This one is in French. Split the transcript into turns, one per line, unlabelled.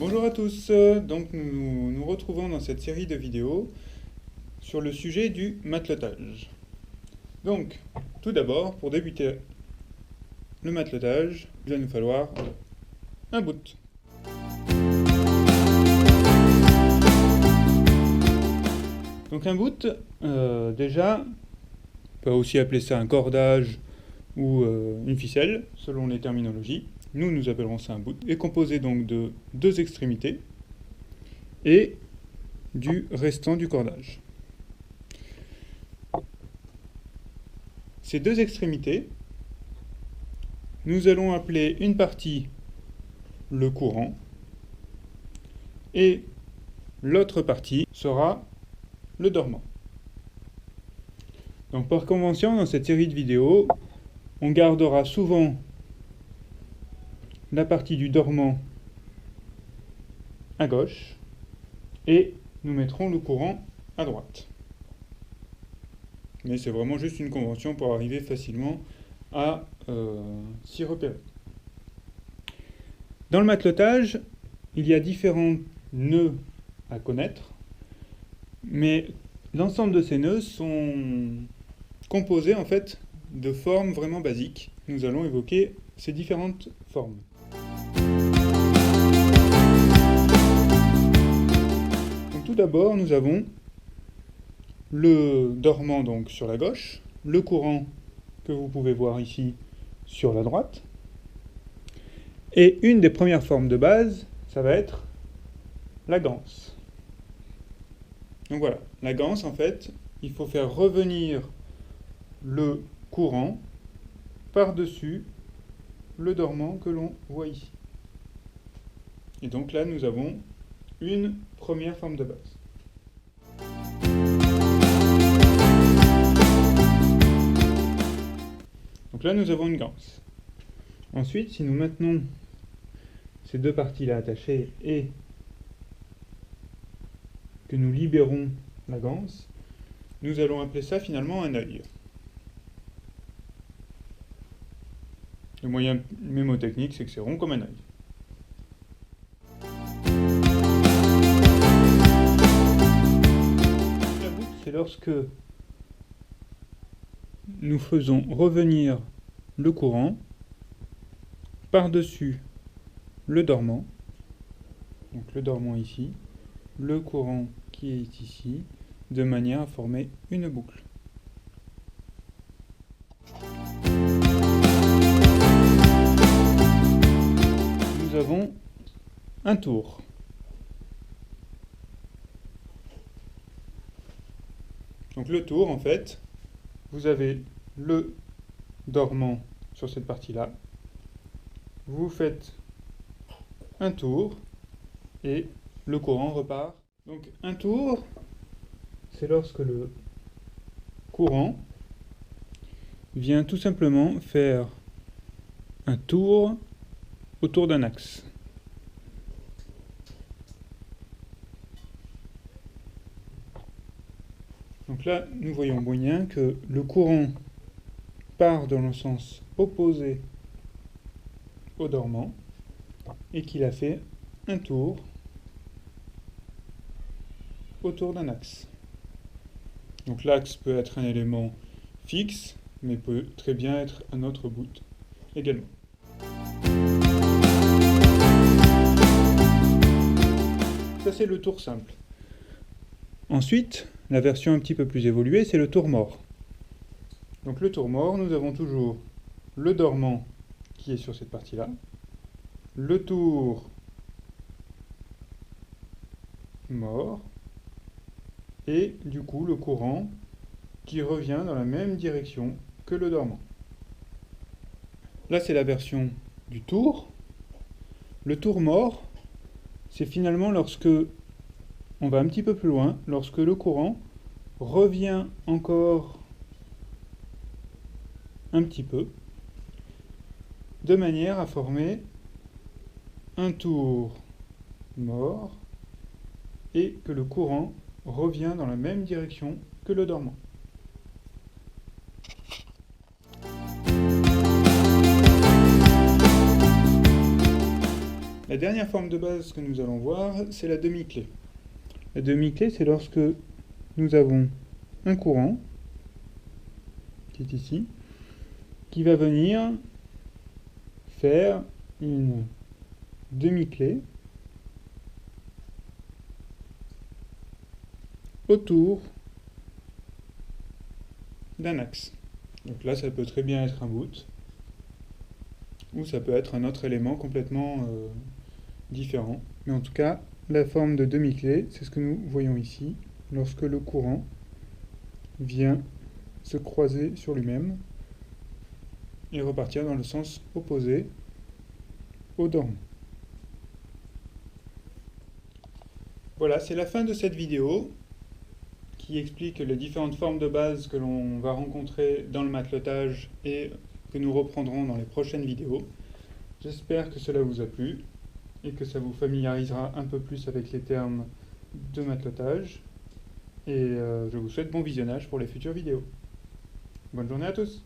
Bonjour à tous, donc nous nous retrouvons dans cette série de vidéos sur le sujet du matelotage. Donc, tout d'abord, pour débuter le matelotage, il va nous falloir un boot. Donc un boot, déjà, on peut aussi appeler ça un cordage ou une ficelle, selon les terminologies. Nous appellerons ça un boot, est composé donc de deux extrémités et du restant du cordage. Ces deux extrémités, nous allons appeler une partie le courant et l'autre partie sera le dormant. Donc par convention, dans cette série de vidéos, on gardera souvent la partie du dormant à gauche et nous mettrons le courant à droite. Mais c'est vraiment juste une convention pour arriver facilement à s'y repérer. Dans le matelotage, il y a différents nœuds à connaître, mais l'ensemble de ces nœuds sont composés en fait de formes vraiment basiques. Nous allons évoquer ces différentes formes. Donc, tout d'abord, nous avons le dormant donc sur la gauche, le courant que vous pouvez voir ici sur la droite. Et une des premières formes de base, ça va être la ganse. Donc voilà, la ganse en fait, il faut faire revenir le courant par-dessus le dormant que l'on voit ici. Et donc là, nous avons une première forme de base. Donc là, nous avons une ganse. Ensuite, si nous maintenons ces deux parties-là attachées et que nous libérons la ganse, nous allons appeler ça finalement un œil. Le moyen mémotechnique, c'est que c'est rond comme un œil. La boucle, c'est lorsque nous faisons revenir le courant par-dessus le dormant, donc le dormant ici, le courant qui est ici, de manière à former une boucle. Nous avons un tour. Donc le tour, en fait, vous avez le dormant sur cette partie-là. Vous faites un tour et le courant repart. Donc un tour, c'est lorsque le courant vient tout simplement faire un tour autour d'un axe. Donc là, nous voyons bien que le courant part dans le sens opposé au dormant et qu'il a fait un tour autour d'un axe. Donc l'axe peut être un élément fixe, mais peut très bien être un autre bout également. Ça c'est le tour simple. Ensuite, la version un petit peu plus évoluée, c'est le tour mort. Donc le tour mort, nous avons toujours le dormant qui est sur cette partie-là, le tour mort, et du coup le courant qui revient dans la même direction que le dormant. Là c'est la version du tour. Le tour mort, c'est finalement lorsque on va un petit peu plus loin, lorsque le courant revient encore un petit peu, de manière à former un tour mort et que le courant revient dans la même direction que le dormant. La dernière forme de base que nous allons voir, c'est la demi-clé. La demi-clé, c'est lorsque nous avons un courant, qui est ici, qui va venir faire une demi-clé autour d'un axe. Donc là, ça peut très bien être un boot, ou ça peut être un autre élément complètement différent. Mais en tout cas, la forme de demi-clé, c'est ce que nous voyons ici, lorsque le courant vient se croiser sur lui-même et repartir dans le sens opposé au dormant. Voilà, c'est la fin de cette vidéo qui explique les différentes formes de base que l'on va rencontrer dans le matelotage et que nous reprendrons dans les prochaines vidéos. J'espère que cela vous a plu et que ça vous familiarisera un peu plus avec les termes de matelotage. Et je vous souhaite bon visionnage pour les futures vidéos. Bonne journée à tous!